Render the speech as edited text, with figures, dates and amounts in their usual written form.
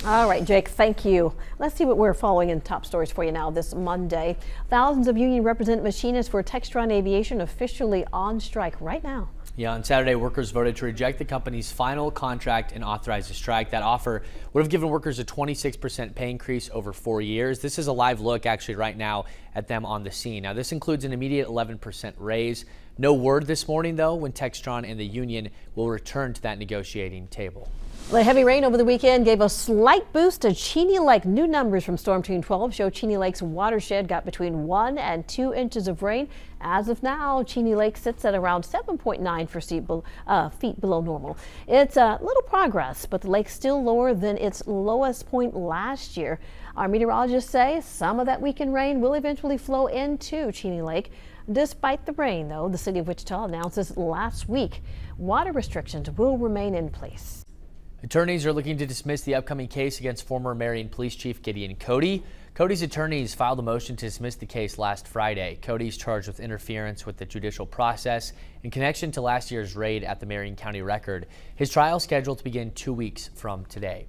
All right, Jake, thank you. Let's see what we're following in top stories for you now this Monday. Thousands of union representative machinists for Textron Aviation officially on strike right now. Yeah, on Saturday, workers voted to reject the company's final contract and authorize a strike. That offer would have given workers a 26% pay increase over 4 years. This is a live look actually right now at them on the scene. Now, this includes an immediate 11% raise. No word this morning, though, when Textron and the union will return to that negotiating table. The heavy rain over the weekend gave a slight boost to Cheney Lake. New numbers from Storm Team 12 show Cheney Lake's watershed got between 1 and 2 inches of rain. As of now, Cheney Lake sits at around 7.9 feet below normal. It's a little progress, but the lake's still lower than its lowest point last year. Our meteorologists say some of that weekend rain will eventually flow into Cheney Lake. Despite the rain, though, the city of Wichita announces last week water restrictions will remain in place. Attorneys are looking to dismiss the upcoming case against former Marion Police Chief Gideon Cody. Cody's attorneys filed a motion to dismiss the case last Friday. Cody's charged with interference with the judicial process in connection to last year's raid at the Marion County Record. His trial is scheduled to begin 2 weeks from today.